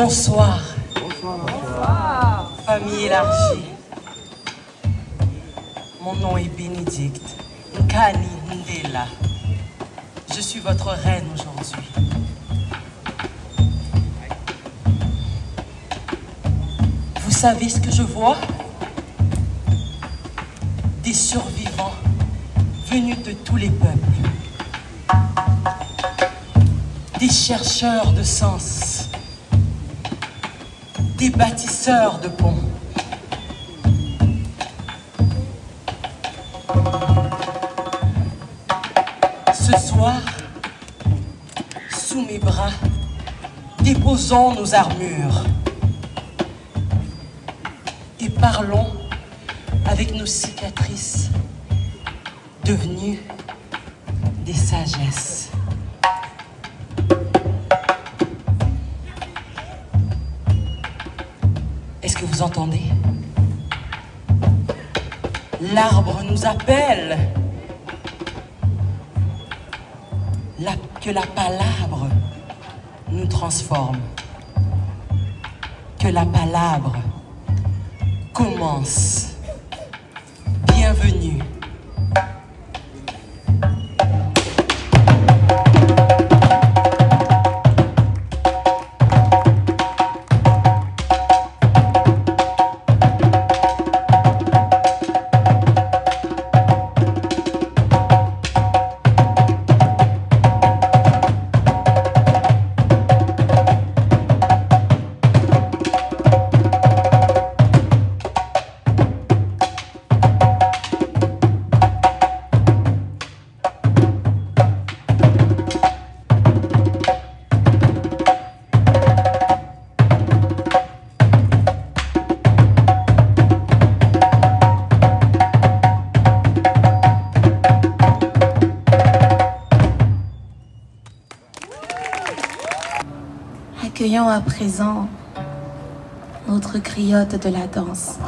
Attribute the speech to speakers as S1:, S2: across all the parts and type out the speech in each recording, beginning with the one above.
S1: Bonsoir. Bonsoir. Famille élargie. Mon nom est Bénédicte Nkani Ndela. Je suis votre reine aujourd'hui. Vous savez ce que je vois? Des survivants venus de tous les peuples. Des chercheurs de sens. Des bâtisseurs de ponts. Ce soir, sous mes bras, déposons nos armures et parlons avec nos cicatrices devenues des sagesses. Est-ce que vous entendez? L'arbre nous appelle. Que la palabre nous transforme. Que la palabre commence. Bienvenue.
S2: Accueillons à présent notre griotte de la danse,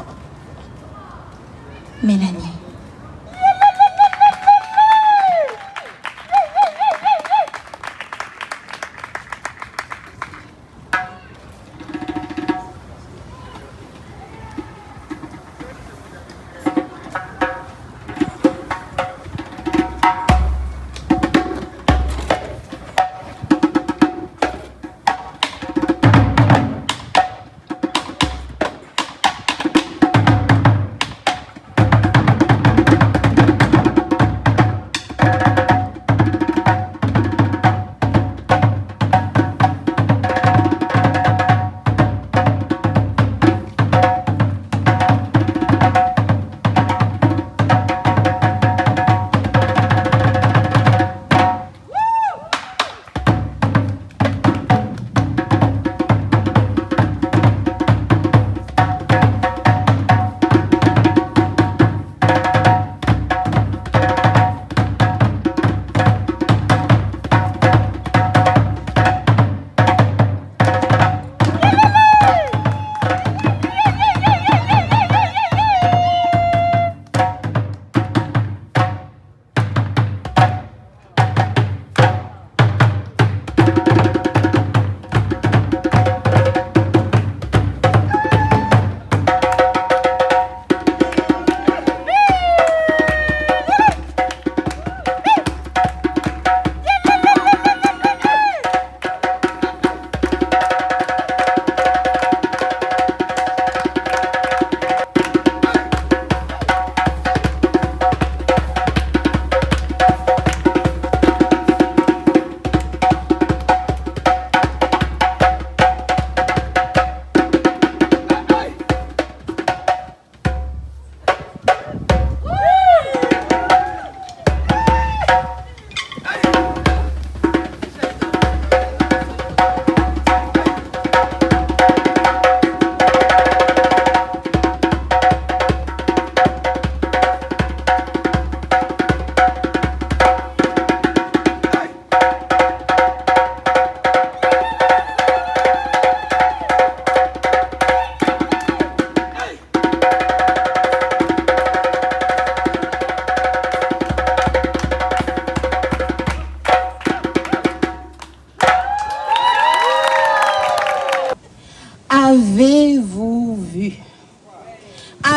S2: Mélanie.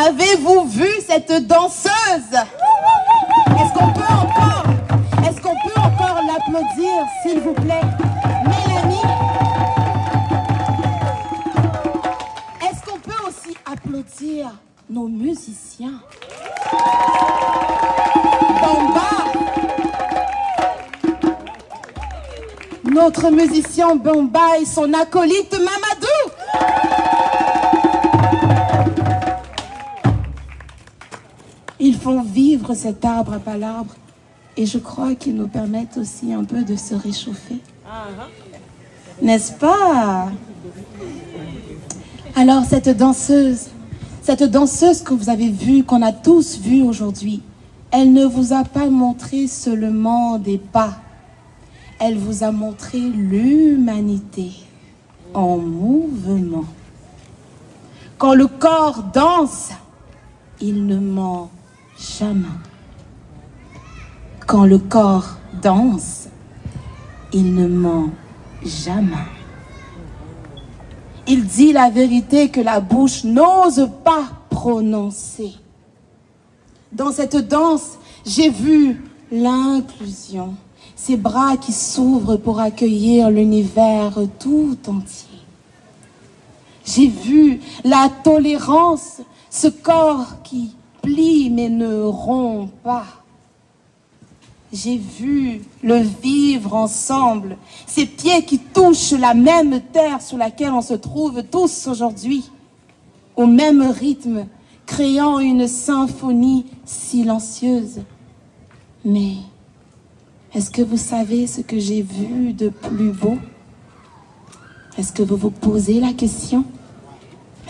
S2: Avez-vous vu cette danseuse? Est-ce qu'on peut encore l'applaudir, s'il vous plaît? Mélanie? Est-ce qu'on peut aussi applaudir nos musiciens? Bamba! Notre musicien Bamba et son acolyte Mamadou! Ils font vivre cet arbre à palabres et je crois qu'ils nous permettent aussi un peu de se réchauffer. N'est-ce pas? Alors cette danseuse que vous avez vue, qu'on a tous vue aujourd'hui, elle ne vous a pas montré seulement des pas. Elle vous a montré l'humanité en mouvement. Quand le corps danse, il ne ment jamais. Quand le corps danse, il ne ment jamais. Il dit la vérité que la bouche n'ose pas prononcer. Dans cette danse, j'ai vu l'inclusion, ces bras qui s'ouvrent pour accueillir l'univers tout entier. J'ai vu la tolérance, ce corps qui plie mais ne rompt pas. J'ai vu le vivre ensemble, ces pieds qui touchent la même terre sur laquelle on se trouve tous aujourd'hui, au même rythme, créant une symphonie silencieuse. Mais est-ce que vous savez ce que j'ai vu de plus beau? Est-ce que vous vous posez la question?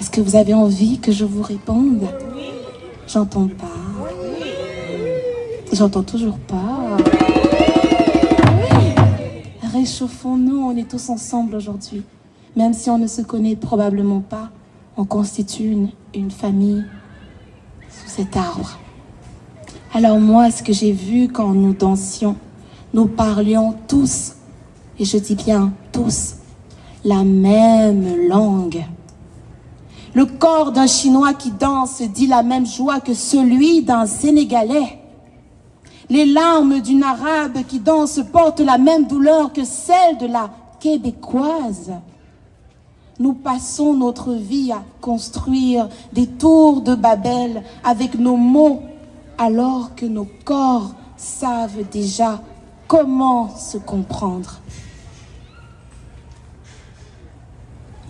S2: Est-ce que vous avez envie que je vous réponde? J'entends pas. J'entends toujours pas. Oui. Réchauffons-nous, on est tous ensemble aujourd'hui. Même si on ne se connaît probablement pas, on constitue une famille sous cet arbre. Alors moi, ce que j'ai vu quand nous dansions, nous parlions tous, et je dis bien tous, la même langue. Le corps d'un Chinois qui danse dit la même joie que celui d'un Sénégalais. Les larmes d'une Arabe qui danse portent la même douleur que celle de la Québécoise. Nous passons notre vie à construire des tours de Babel avec nos mots, alors que nos corps savent déjà comment se comprendre.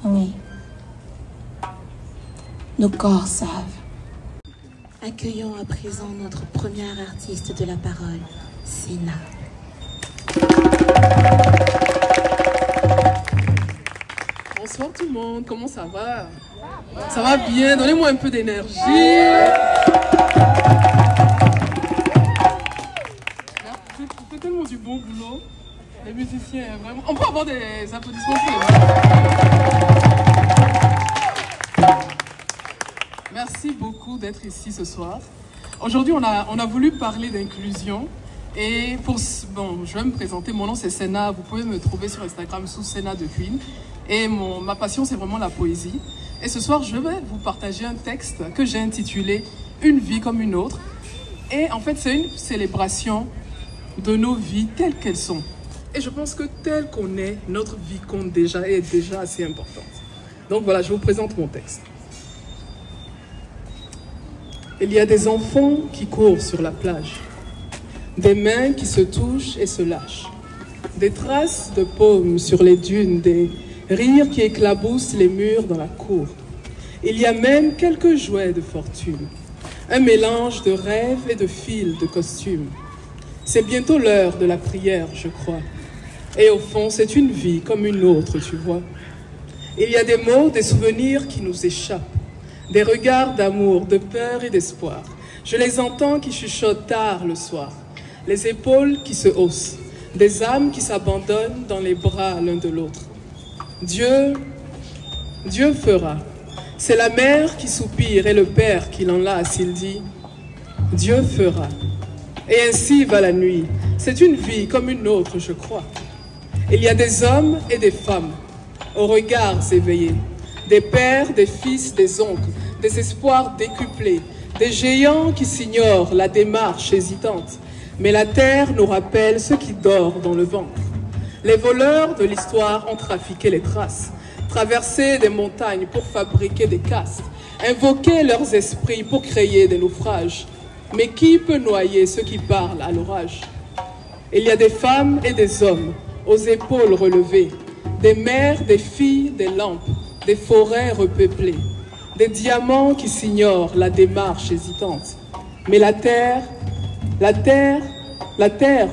S2: Oui, nos corps savent. Accueillons à présent notre première artiste de la parole, Sena.
S3: Bonsoir tout le monde, comment ça va? Ça va bien, donnez-moi un peu d'énergie. Vous faites tellement du bon boulot. Les musiciens, vraiment. On peut avoir des applaudissements pour eux. Merci beaucoup d'être ici ce soir. Aujourd'hui, on a voulu parler d'inclusion. Et bon, je vais me présenter. Mon nom, c'est Sena. Vous pouvez me trouver sur Instagram sous Sena de Queen. Et ma passion, c'est vraiment la poésie. Et ce soir, je vais vous partager un texte que j'ai intitulé « Une vie comme une autre ». Et en fait, c'est une célébration de nos vies telles qu'elles sont. Et je pense que telle qu'on est, notre vie compte déjà et est déjà assez importante. Donc voilà, je vous présente mon texte. Il y a des enfants qui courent sur la plage, des mains qui se touchent et se lâchent, des traces de paumes sur les dunes, des rires qui éclaboussent les murs dans la cour. Il y a même quelques jouets de fortune, un mélange de rêves et de fils de costumes. C'est bientôt l'heure de la prière, je crois. Et au fond, c'est une vie comme une autre, tu vois. Il y a des mots, des souvenirs qui nous échappent, des regards d'amour, de peur et d'espoir. Je les entends qui chuchotent tard le soir, les épaules qui se haussent, des âmes qui s'abandonnent dans les bras l'un de l'autre. Dieu fera. C'est la mère qui soupire et le père qui l'enlace, il dit « Dieu fera ». Et ainsi va la nuit. C'est une vie comme une autre, je crois. Il y a des hommes et des femmes, aux regards éveillés, des pères, des fils, des oncles, des espoirs décuplés, des géants qui s'ignorent la démarche hésitante. Mais la terre nous rappelle ce qui dort dans le ventre. Les voleurs de l'histoire ont trafiqué les traces, traversé des montagnes pour fabriquer des castes, invoqué leurs esprits pour créer des naufrages. Mais qui peut noyer ceux qui parlent à l'orage? Il y a des femmes et des hommes aux épaules relevées, des mères, des filles, des lampes, des forêts repeuplées, des diamants qui s'ignorent la démarche hésitante. Mais la terre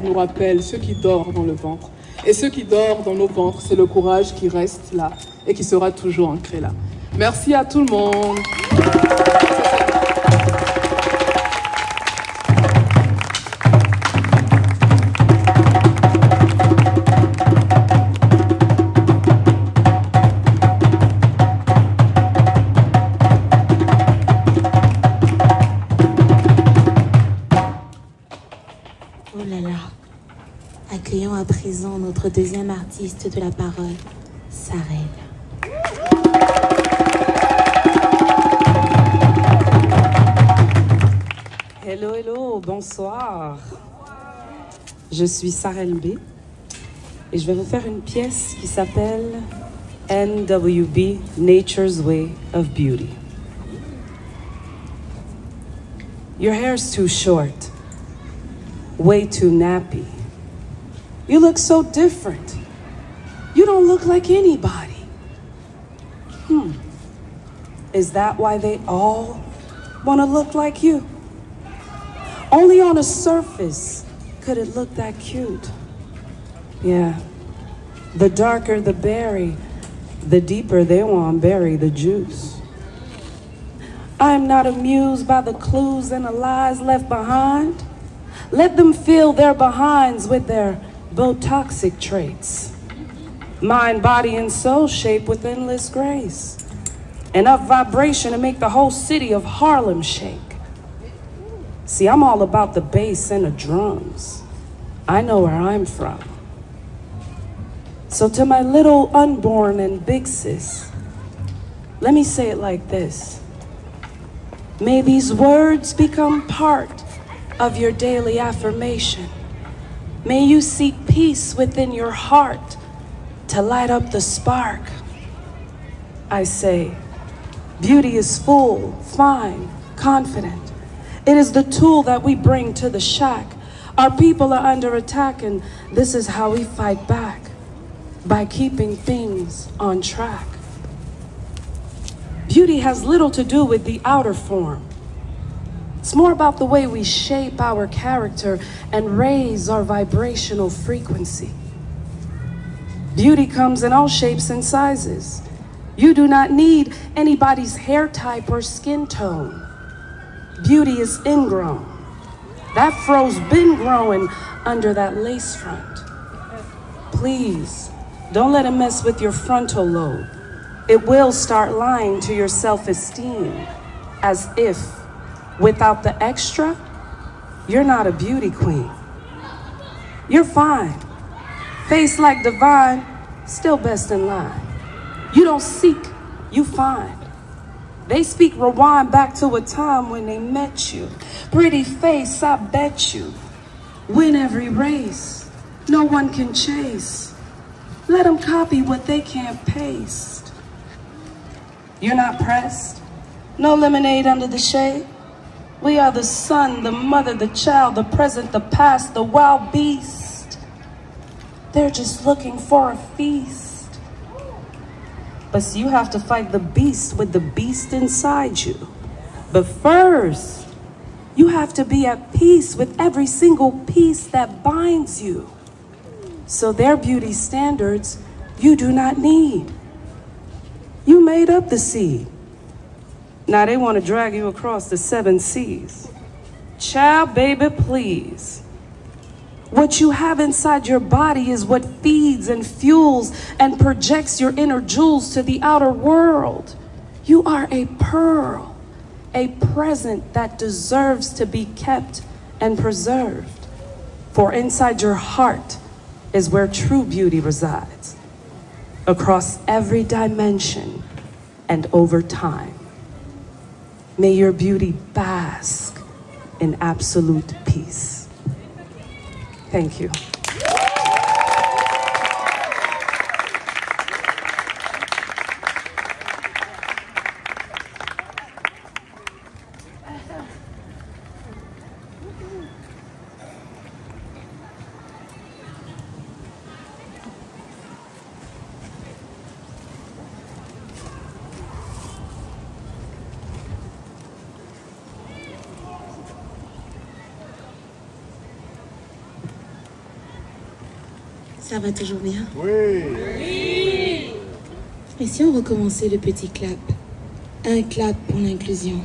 S3: nous rappelle ce qui dort dans le ventre. Et ce qui dort dans nos ventres, c'est le courage qui reste là et qui sera toujours ancré là. Merci à tout le monde.
S2: Oh là là. Accueillons à présent notre deuxième artiste de la parole, Sarel.
S4: Hello, hello, bonsoir. Je suis Sarel B et je vais vous faire une pièce qui s'appelle NWB, Nature's Way of Beauty. Your hair's too short, way too nappy. You look so different. You don't look like anybody. Is that why they all want to look like you? Only on a surface could it look that cute. Yeah, the darker the berry, the deeper they want to bury the juice. I'm not amused by the clues and the lies left behind. Let them fill their behinds with their Botoxic traits. Mind, body, and soul shaped with endless grace. Enough vibration to make the whole city of Harlem shake. See, I'm all about the bass and the drums. I know where I'm from. So to my little unborn and big sis, let me say it like this. May these words become part of your daily affirmation. May you seek peace within your heart to light up the spark. I say, beauty is full, fine, confident. It is the tool that we bring to the shack. Our people are under attack, and this is how we fight back, by keeping things on track. Beauty has little to do with the outer form. It's more about the way we shape our character and raise our vibrational frequency. Beauty comes in all shapes and sizes. You do not need anybody's hair type or skin tone. Beauty is ingrown. That fro's been growing under that lace front. Please, don't let it mess with your frontal lobe. It will start lying to your self-esteem, as if without the extra, you're not a beauty queen. You're fine. Face like divine, still best in line. You don't seek, you find. They speak rewind back to a time when they met you. Pretty face, I bet you. Win every race, no one can chase. Let them copy what they can't paste. You're not pressed, no lemonade under the shade. We are the son, the mother, the child, the present, the past, the wild beast. They're just looking for a feast. But you have to fight the beast with the beast inside you. But first, you have to be at peace with every single piece that binds you. So their beauty standards you do not need. You made up the seed. Now they want to drag you across the 7 seas. Child, baby, please. What you have inside your body is what feeds and fuels and projects your inner jewels to the outer world. You are a pearl, a present that deserves to be kept and preserved. For inside your heart is where true beauty resides, across every dimension and over time. May your beauty bask in absolute peace. Thank you.
S2: Ça va toujours bien?
S5: Oui.
S2: Et si on recommençait le petit clap? Un clap pour l'inclusion.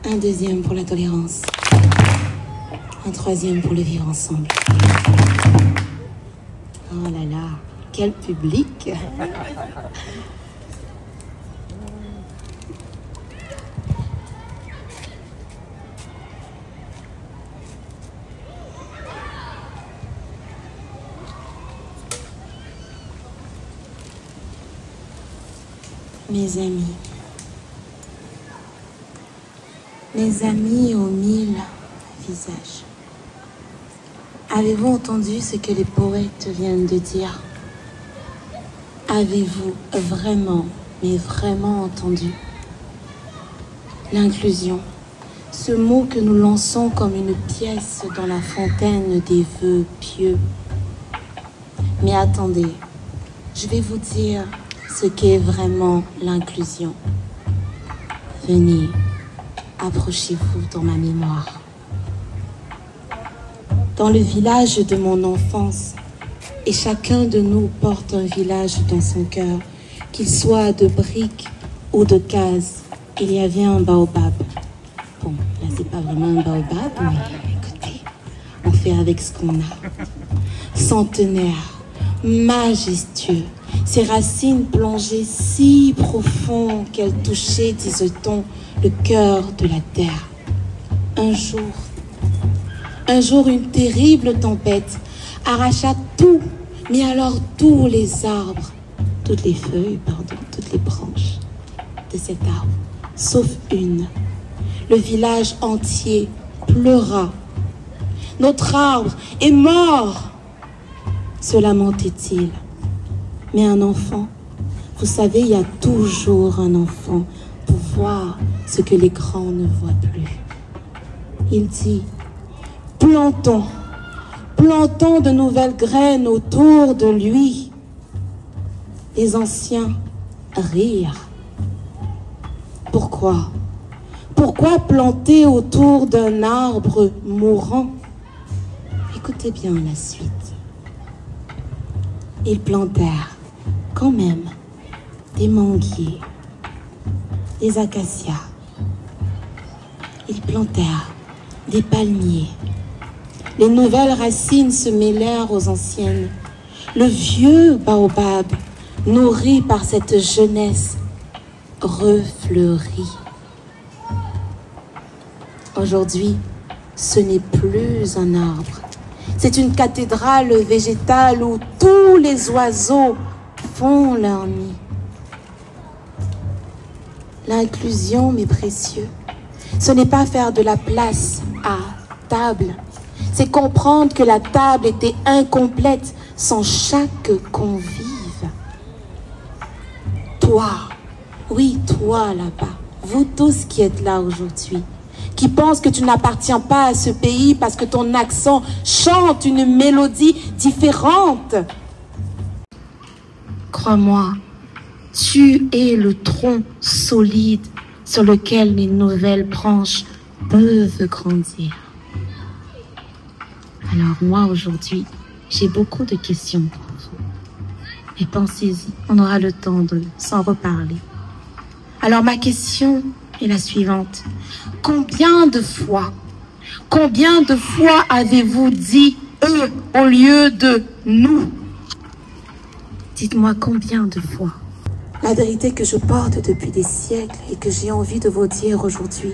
S2: Un deuxième pour la tolérance. Un troisième pour le vivre ensemble. Oh là là, quel public! Mes amis aux 1000 visages, avez-vous entendu ce que les poètes viennent de dire? Avez-vous vraiment, mais vraiment entendu? L'inclusion, ce mot que nous lançons comme une pièce dans la fontaine des vœux pieux. Mais attendez, je vais vous dire ce qu'est vraiment l'inclusion. Venez, approchez-vous dans ma mémoire. Dans le village de mon enfance, et chacun de nous porte un village dans son cœur, qu'il soit de briques ou de cases, il y avait un baobab. Bon, là c'est pas vraiment un baobab, mais écoutez, on fait avec ce qu'on a. Centenaire, majestueux, ses racines plongées si profond qu'elles touchaient, disait-on, le cœur de la terre. Un jour, une terrible tempête arracha tout, mais alors tous les arbres, toutes les feuilles, pardon, toutes les branches de cet arbre, sauf une. Le village entier pleura. Notre arbre est mort, se lamentait-il. Mais un enfant, vous savez, il y a toujours un enfant pour voir ce que les grands ne voient plus. Il dit, plantons de nouvelles graines autour de lui. Les anciens rirent. Pourquoi? Pourquoi planter autour d'un arbre mourant? Écoutez bien la suite. Ils plantèrent quand même des manguiers, des acacias. Ils plantèrent des palmiers. Les nouvelles racines se mêlèrent aux anciennes. Le vieux baobab, nourri par cette jeunesse, refleurit. Aujourd'hui, ce n'est plus un arbre. C'est une cathédrale végétale où tous les oiseaux font leur nid. L'inclusion, mes précieux, ce n'est pas faire de la place à table. C'est comprendre que la table était incomplète sans chaque convive. Toi, oui, toi là-bas, vous tous qui êtes là aujourd'hui, qui pensent que tu n'appartiens pas à ce pays parce que ton accent chante une mélodie différente. Crois-moi, tu es le tronc solide sur lequel les nouvelles branches peuvent grandir. Alors moi, aujourd'hui, j'ai beaucoup de questions pour vous. Mais pensez-y, on aura le temps de s'en reparler. Alors ma question est la suivante. Combien de fois avez-vous dit « eux » au lieu de « nous » ? Dites-moi combien de fois. La vérité que je porte depuis des siècles et que j'ai envie de vous dire aujourd'hui,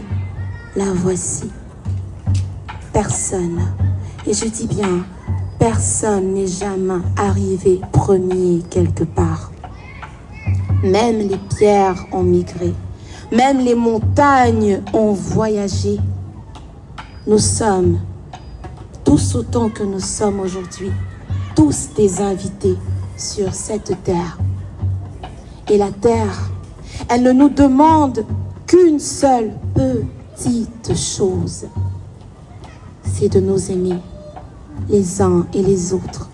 S2: la voici. Personne, et je dis bien, personne n'est jamais arrivé premier quelque part. Même les pierres ont migré. Même les montagnes ont voyagé. Nous sommes, tous autant que nous sommes aujourd'hui, tous des invités sur cette terre. Et la terre, elle ne nous demande qu'une seule petite chose. C'est de nous aimer les uns et les autres,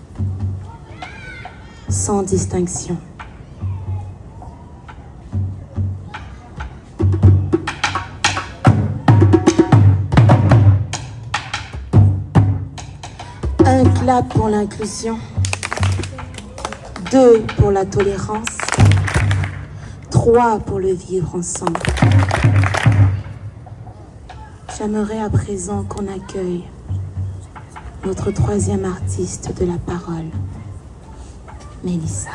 S2: sans distinction. Un clap pour l'inclusion, 2 pour la tolérance, 3 pour le vivre ensemble. J'aimerais à présent qu'on accueille notre 3e artiste de la parole, Mélissa.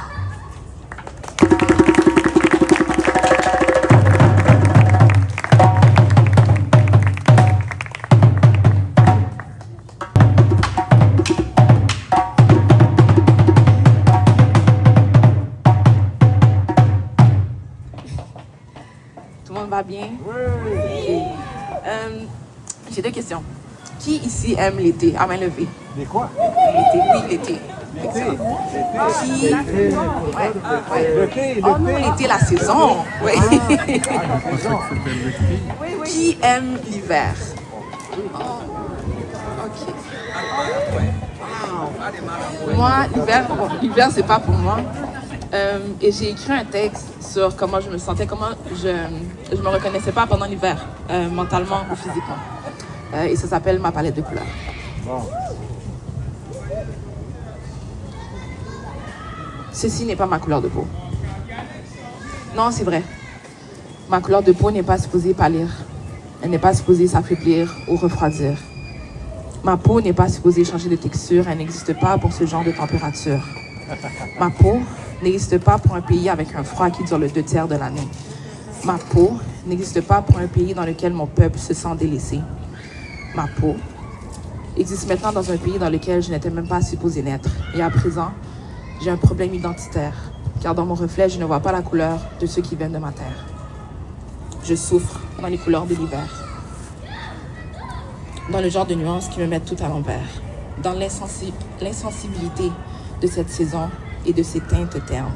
S6: Tout le monde va bien? Oui. J'ai 2 questions. Qui ici aime l'été? À main levée.
S5: Les quoi?
S6: L'été, oui, l'été.
S5: L'été.
S6: Qui... Oh non, l'été, la saison. Oui. Qui aime l'hiver? Ok. Wow. Moi, l'hiver, c'est pas pour moi. Et j'ai écrit un texte sur comment je me sentais, comment je me reconnaissais pas pendant l'hiver, mentalement ou physiquement. Et ça s'appelle Ma palette de couleurs. Bon. Ceci n'est pas ma couleur de peau. Non, c'est vrai. Ma couleur de peau n'est pas supposée pâlir. Elle n'est pas supposée s'affaiblir ou refroidir. Ma peau n'est pas supposée changer de texture. Elle n'existe pas pour ce genre de température. Ma peau n'existe pas pour un pays avec un froid qui dure le 2/3 de l'année. Ma peau n'existe pas pour un pays dans lequel mon peuple se sent délaissé. Ma peau existe maintenant dans un pays dans lequel je n'étais même pas supposée naître. Et à présent, j'ai un problème identitaire, car dans mon reflet, je ne vois pas la couleur de ceux qui viennent de ma terre. Je souffre dans les couleurs de l'hiver, dans le genre de nuances qui me mettent tout à l'envers, dans l'insensibilité de cette saison et de ses teintes ternes.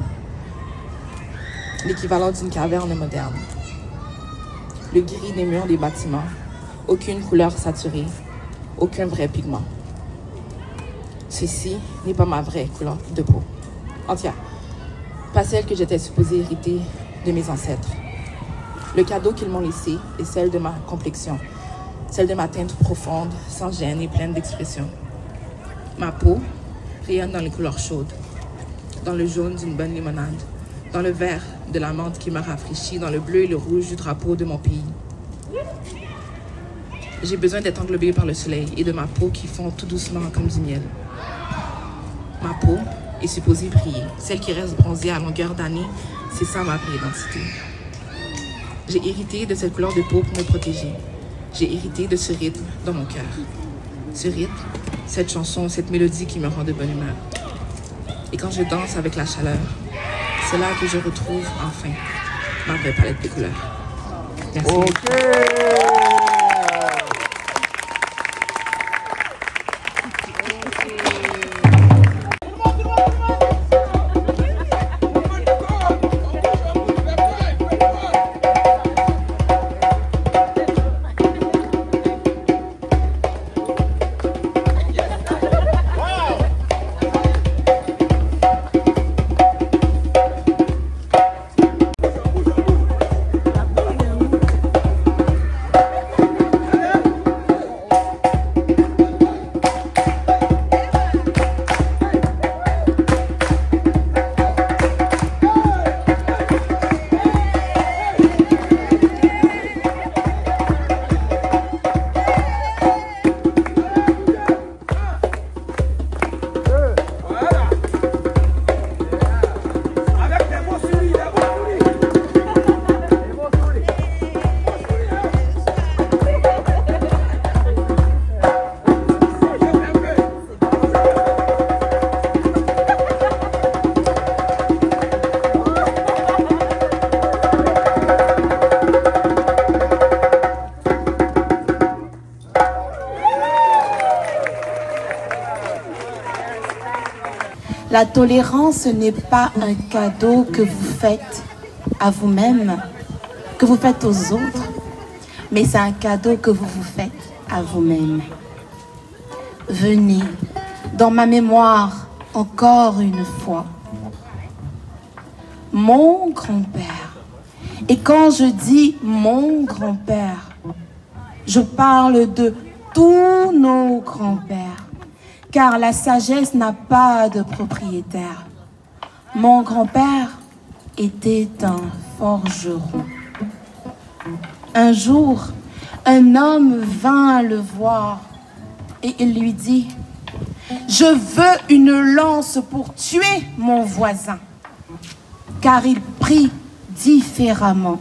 S6: L'équivalent d'une caverne moderne. Le gris des murs des bâtiments, aucune couleur saturée, aucun vrai pigment. Ceci n'est pas ma vraie couleur de peau. Entière. Pas celle que j'étais supposée hériter de mes ancêtres. Le cadeau qu'ils m'ont laissé est celle de ma complexion, celle de ma teinte profonde, sans gêne et pleine d'expression. Ma peau rayonne dans les couleurs chaudes, dans le jaune d'une bonne limonade, dans le vert de la menthe qui m'a rafraîchi, dans le bleu et le rouge du drapeau de mon pays. J'ai besoin d'être englobée par le soleil et de ma peau qui fond tout doucement comme du miel. Ma peau est supposée briller. Celle qui reste bronzée à longueur d'année, c'est ça ma vraie identité. J'ai hérité de cette couleur de peau pour me protéger. J'ai hérité de ce rythme dans mon cœur. Ce rythme, cette chanson, cette mélodie qui me rend de bonne humeur. Et quand je danse avec la chaleur, c'est là que je retrouve enfin ma vraie palette de couleurs. Merci.
S2: La tolérance n'est pas un cadeau que vous faites à vous-même, que vous faites aux autres, mais c'est un cadeau que vous vous faites à vous-même. Venez dans ma mémoire encore une fois. Mon grand-père. Et quand je dis mon grand-père, je parle de tous nos grands-pères, car la sagesse n'a pas de propriétaire. Mon grand-père était un forgeron. Un jour, un homme vint le voir et il lui dit « Je veux une lance pour tuer mon voisin », car il prie différemment.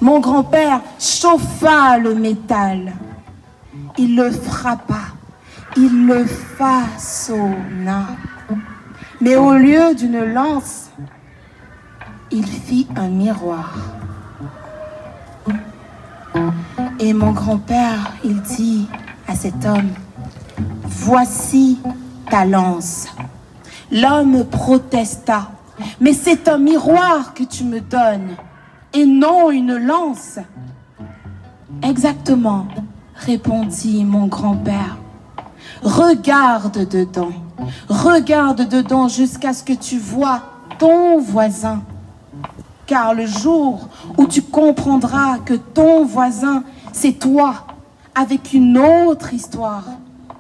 S2: Mon grand-père chauffa le métal. Il le frappa. Il le façonna. Mais au lieu d'une lance, il fit un miroir. Et mon grand-père, il dit à cet homme, « Voici ta lance. » L'homme protesta. « Mais c'est un miroir que tu me donnes, et non une lance. » Exactement, répondit mon grand-père. Regarde dedans jusqu'à ce que tu vois ton voisin. Car le jour où tu comprendras que ton voisin, c'est toi, avec une autre histoire,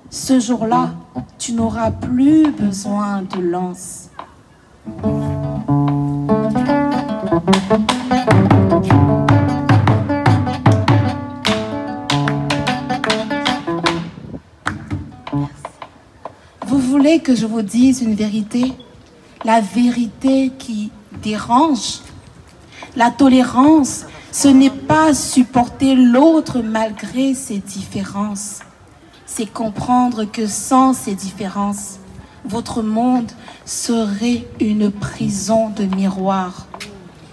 S2: ce jour-là, tu n'auras plus besoin de lance. Vous voulez que je vous dise une vérité? La vérité qui dérange. La tolérance, ce n'est pas supporter l'autre malgré ses différences. C'est comprendre que sans ces différences, votre monde serait une prison de miroirs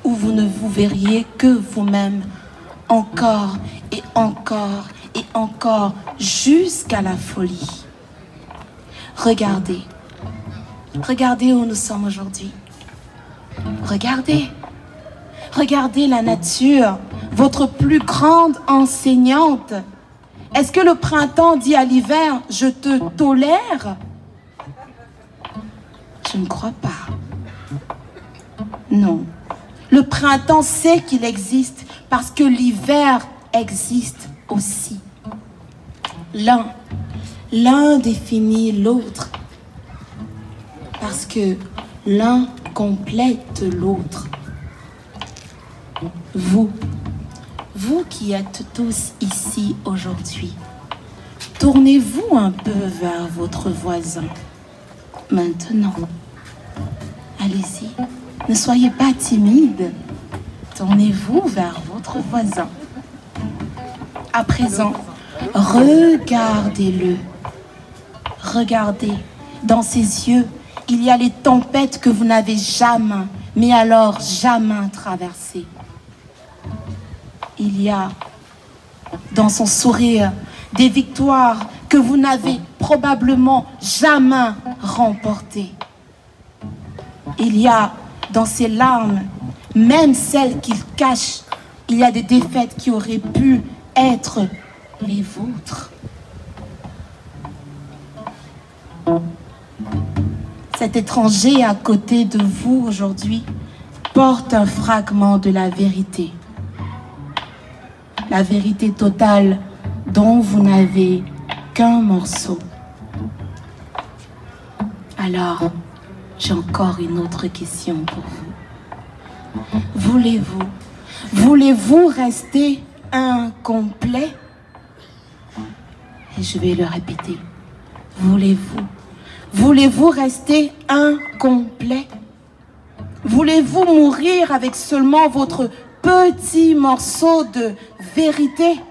S2: où vous ne vous verriez que vous-même encore et encore et encore jusqu'à la folie. Regardez. Regardez où nous sommes aujourd'hui. Regardez. Regardez la nature, votre plus grande enseignante. Est-ce que le printemps dit à l'hiver, je te tolère? Je ne crois pas. Non. Le printemps sait qu'il existe parce que l'hiver existe aussi. L'un définit l'autre parce que l'un complète l'autre. Vous qui êtes tous ici aujourd'hui, tournez-vous un peu vers votre voisin. Maintenant, allez-y, ne soyez pas timide. Tournez-vous vers votre voisin. À présent, regardez-le. Regardez, dans ses yeux, il y a les tempêtes que vous n'avez jamais, mais alors jamais traversées. Il y a dans son sourire des victoires que vous n'avez probablement jamais remportées. Il y a dans ses larmes, même celles qu'il cache, il y a des défaites qui auraient pu être les vôtres. Cet étranger à côté de vous aujourd'hui porte un fragment de la vérité. La vérité totale dont vous n'avez qu'un morceau. Alors, j'ai encore une autre question pour vous. Voulez-vous rester incomplet? Et je vais le répéter. Voulez-vous rester incomplet? Voulez-vous mourir avec seulement votre petit morceau de vérité?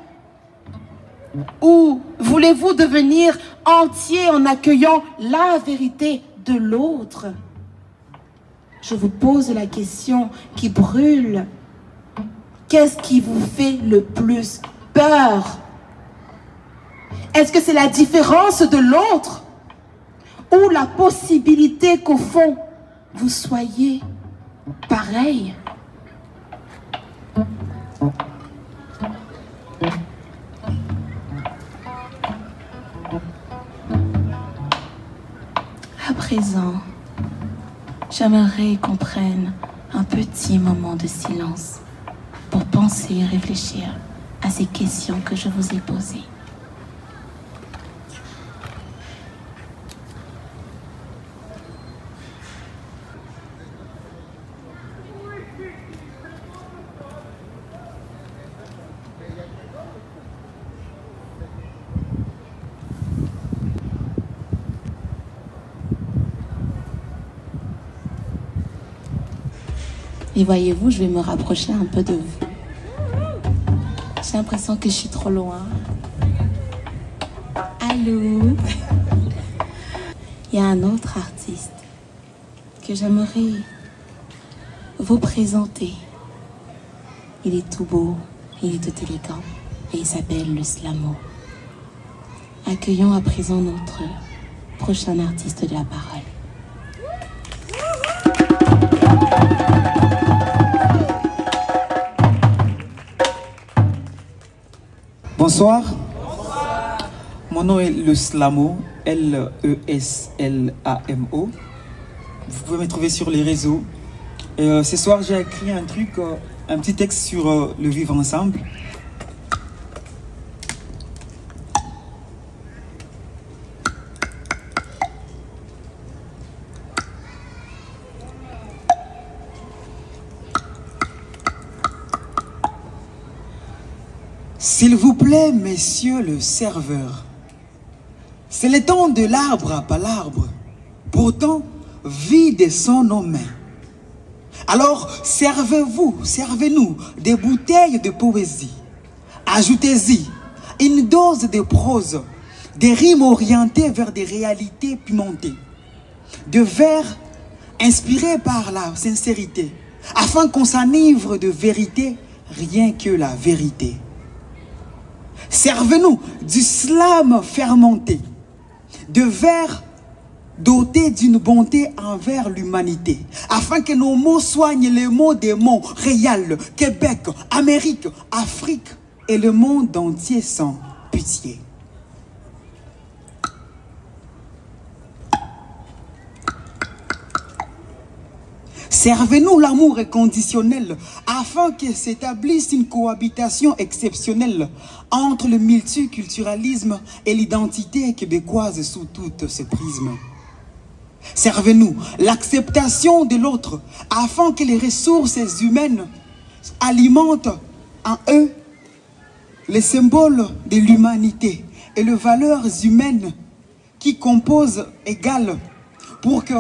S2: Ou voulez-vous devenir entier en accueillant la vérité de l'autre? Je vous pose la question qui brûle. Qu'est-ce qui vous fait le plus peur? Est-ce que c'est la différence de l'autre? ou la possibilité qu'au fond, vous soyez pareil. À présent, j'aimerais qu'on prenne un petit moment de silence pour penser et réfléchir à ces questions que je vous ai posées. Et voyez-vous, je vais me rapprocher un peu de vous. J'ai l'impression que je suis trop loin. Allô? Il y a un autre artiste que j'aimerais vous présenter. Il est tout beau, il est tout élégant et il s'appelle le Slamo. Accueillons à présent notre prochain artiste de la parole.
S7: Bonsoir. Mon nom est le Slamo, L-E-S-L-A-M-O. Vous pouvez me trouver sur les réseaux. Ce soir, j'ai écrit un truc, un petit texte sur le vivre ensemble. S'il vous plaît, messieurs le serveur, c'est le temps de l'arbre à palabre, pourtant vide sont nos mains. Alors servez-nous des bouteilles de poésie. Ajoutez-y une dose de prose, des rimes orientées vers des réalités pimentées, de vers inspirés par la sincérité, afin qu'on s'enivre de vérité, rien que la vérité. Servez-nous du slam fermenté, de vers dotés d'une bonté envers l'humanité, afin que nos mots soignent les mots des Montréal, Québec, Amérique, Afrique et le monde entier sans pitié. Servez-nous l'amour inconditionnel afin que s'établisse une cohabitation exceptionnelle entre le multiculturalisme et l'identité québécoise sous tout ce prisme. Servez-nous l'acceptation de l'autre afin que les ressources humaines alimentent en eux les symboles de l'humanité et les valeurs humaines qui composent égales pour que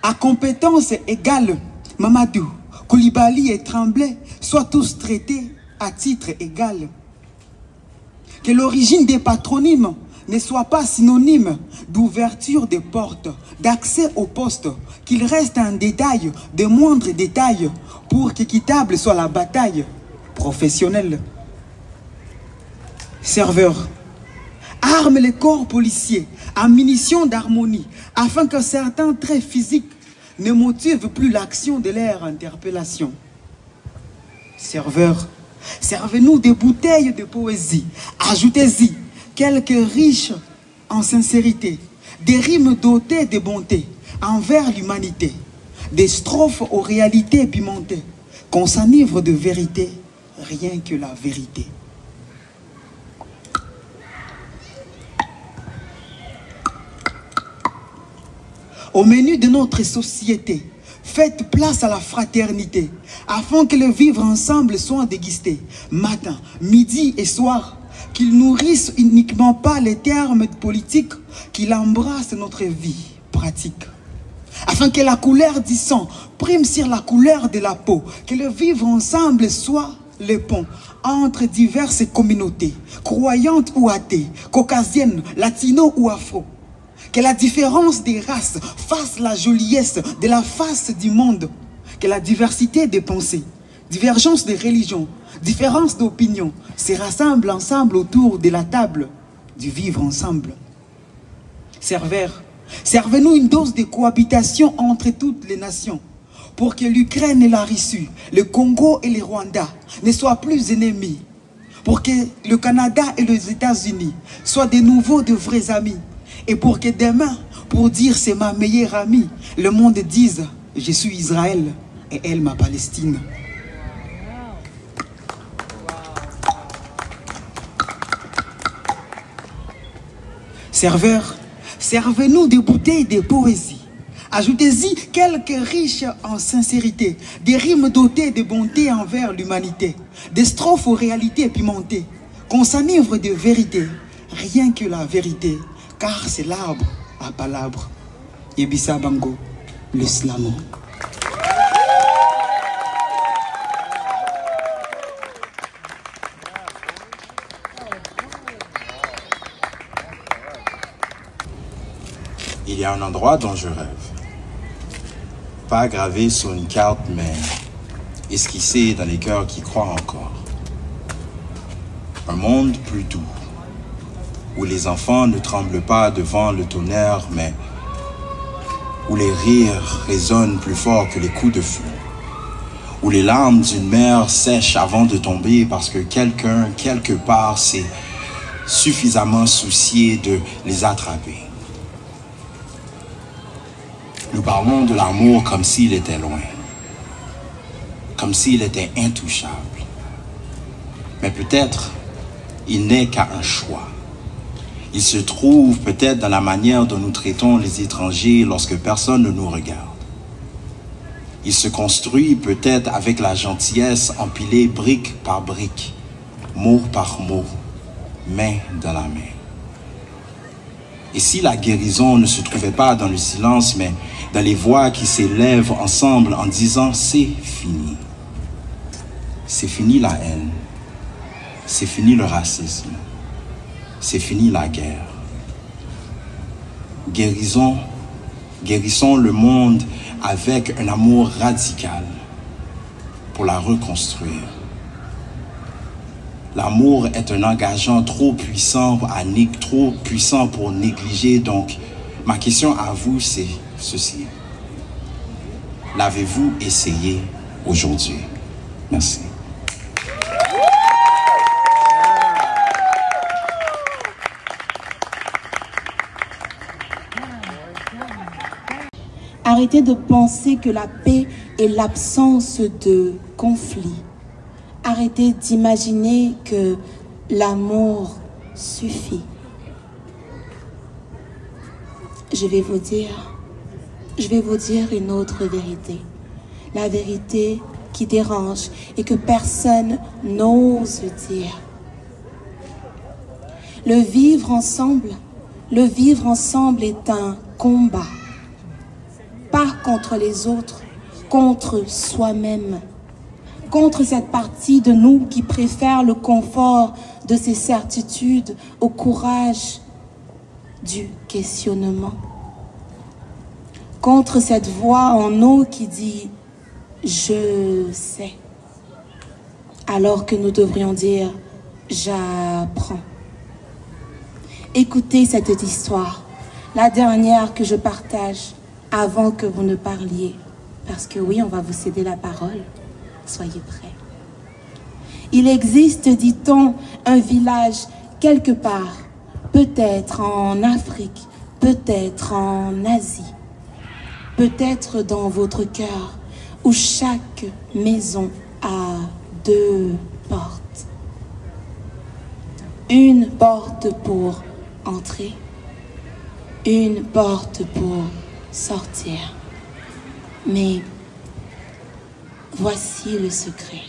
S7: à compétences égales, Mamadou, Koulibaly et Tremblay soient tous traités à titre égal. Que l'origine des patronymes ne soit pas synonyme d'ouverture des portes, d'accès aux postes, qu'il reste un détail, de moindres détails, pour qu'équitable soit la bataille professionnelle. Serveur, arme les corps policiers en munitions d'harmonie, afin que certains traits physiques ne motivent plus l'action de leur interpellation. Serveur, servez-nous des bouteilles de poésie, ajoutez-y quelques riches en sincérité, des rimes dotées de bonté envers l'humanité, des strophes aux réalités pimentées, qu'on s'enivre de vérité, rien que la vérité. Au menu de notre société, faites place à la fraternité, afin que le vivre ensemble soit dégusté, matin, midi et soir, qu'il nourrisse uniquement pas les termes politiques, qu'il embrasse notre vie pratique. Afin que la couleur du sang prime sur la couleur de la peau, que le vivre ensemble soit le pont entre diverses communautés, croyantes ou athées, caucasiennes, latino ou afro. Que la différence des races fasse la joliesse de la face du monde. Que la diversité des pensées, divergence des religions, différence d'opinion se rassemblent ensemble autour de la table du vivre ensemble. Serveur, Servez-nous une dose de cohabitation entre toutes les nations, pour que l'Ukraine et la Russie, le Congo et le Rwanda ne soient plus ennemis, pour que le Canada et les États-Unis soient de nouveau de vrais amis, et pour que demain, pour dire c'est ma meilleure amie, le monde dise je suis Israël et elle ma Palestine. Serveurs, servez-nous des bouteilles de poésie. Ajoutez-y quelques riches en sincérité, des rimes dotées de bonté envers l'humanité, des strophes aux réalités pimentées, qu'on s'enivre de vérité, rien que la vérité, car c'est l'arbre à palabre. Yebisa Bango, le slamo.
S8: Il y a un endroit dont je rêve. Pas gravé sur une carte, mais esquissé dans les cœurs qui croient encore. Un monde plus doux, où les enfants ne tremblent pas devant le tonnerre, mais où les rires résonnent plus fort que les coups de feu. Où les larmes d'une mère sèchent avant de tomber parce que quelqu'un, quelque part, s'est suffisamment soucié de les attraper. Nous parlons de l'amour comme s'il était loin, comme s'il était intouchable. Mais peut-être, il n'est qu'à un choix. Il se trouve peut-être dans la manière dont nous traitons les étrangers lorsque personne ne nous regarde. Il se construit peut-être avec la gentillesse empilée brique par brique, mot par mot, main dans la main. Et si la guérison ne se trouvait pas dans le silence, mais dans les voix qui s'élèvent ensemble en disant « c'est fini ». C'est fini la haine, c'est fini le racisme, c'est fini la guerre. Guérissons le monde avec un amour radical pour la reconstruire. L'amour est un engageant trop puissant pour négliger. Donc, ma question à vous, c'est ceci. L'avez-vous essayé aujourd'hui? Merci.
S2: Arrêtez de penser que la paix est l'absence de conflit. Arrêtez d'imaginer que l'amour suffit. Je vais vous dire une autre vérité. La vérité qui dérange et que personne n'ose dire. Le vivre ensemble est un combat. Pas contre les autres, contre soi-même. Contre cette partie de nous qui préfère le confort de ses certitudes au courage du questionnement. Contre cette voix en nous qui dit « je sais », alors que nous devrions dire « j'apprends ». Écoutez cette histoire, la dernière que je partage avant que vous ne parliez, parce que oui, on va vous céder la parole. Soyez prêts. Il existe, dit-on, un village quelque part, peut-être en Afrique, peut-être en Asie, peut-être dans votre cœur, où chaque maison a 2 portes. Une porte pour entrer, une porte pour sortir. Mais voici le secret.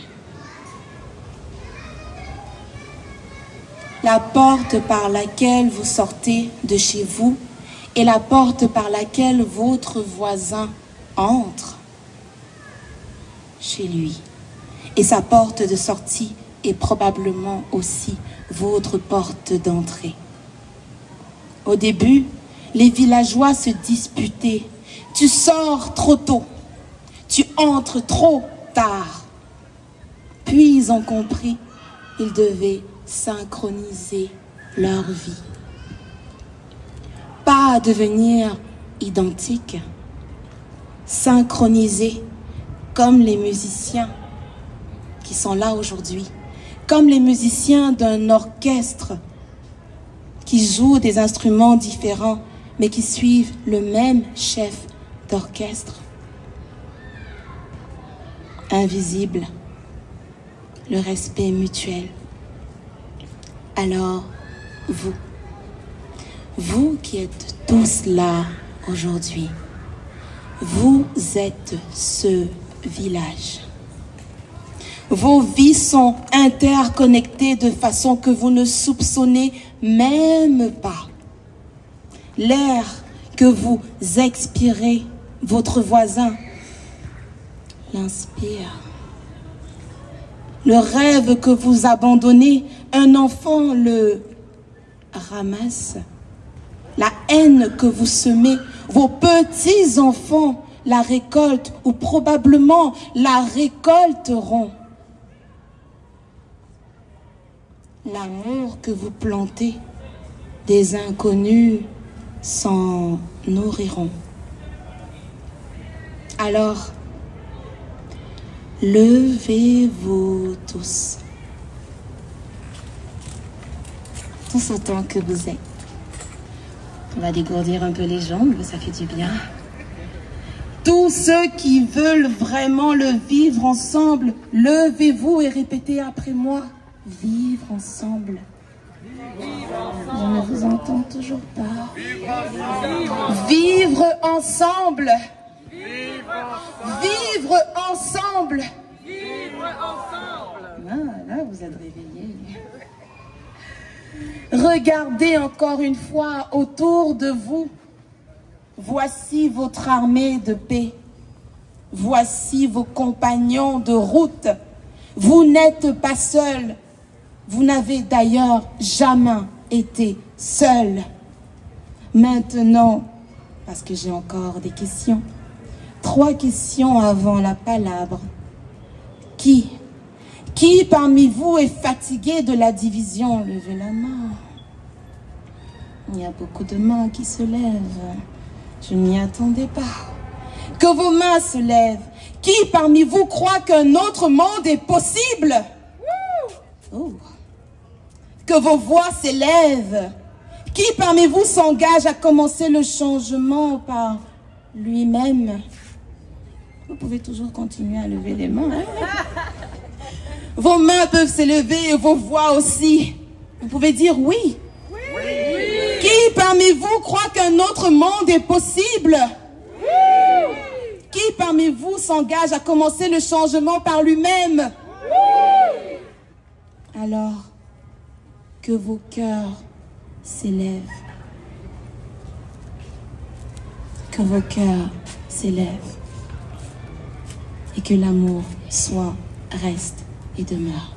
S2: La porte par laquelle vous sortez de chez vous est la porte par laquelle votre voisin entre chez lui. Et sa porte de sortie est probablement aussi votre porte d'entrée. Au début, les villageois se disputaient. Tu sors trop tôt. Tu entres trop tard. Puis ils ont compris, ils devaient synchroniser leur vie. Pas devenir identiques, synchronisés, comme les musiciens qui sont là aujourd'hui, comme les musiciens d'un orchestre qui jouent des instruments différents, mais qui suivent le même chef d'orchestre. Invisible, le respect mutuel. Alors, vous qui êtes tous là aujourd'hui, vous êtes ce village. Vos vies sont interconnectées de façon que vous ne soupçonnez même pas. L'air que vous expirez, votre voisin l'inspire. Le rêve que vous abandonnez, un enfant le ramasse. La haine que vous semez, vos petits-enfants la récoltent ou probablement la récolteront. L'amour que vous plantez, des inconnus s'en nourriront. Alors, levez-vous tous autant que vous êtes. On va dégourdir un peu les jambes, ça fait du bien. Tous ceux qui veulent vraiment le vivre ensemble, levez-vous et répétez après moi. Vivre ensemble. Je ne vous entends toujours pas. Vivre ensemble. Vivre ensemble. Ah, là, vous êtes réveillés. Regardez encore une fois autour de vous. Voici votre armée de paix. Voici vos compagnons de route. Vous n'êtes pas seuls. Vous n'avez d'ailleurs jamais été seul. Maintenant, parce que j'ai encore des questions, 3 questions avant la palabre. Qui parmi vous est fatigué de la division? Levez la main. Il y a beaucoup de mains qui se lèvent. Je n'y attendais pas. Que vos mains se lèvent. Qui parmi vous croit qu'un autre monde est possible? Oh. Que vos voix s'élèvent. Qui parmi vous s'engage à commencer le changement par lui-même? Vous pouvez toujours continuer à lever les mains. Vos mains peuvent s'élever et vos voix aussi. Vous pouvez dire oui. Qui parmi vous croit qu'un autre monde est possible? Qui parmi vous s'engage à commencer le changement par lui-même? Alors, que vos cœurs s'élèvent. Que vos cœurs s'élèvent. Et que l'amour soit, reste et demeure.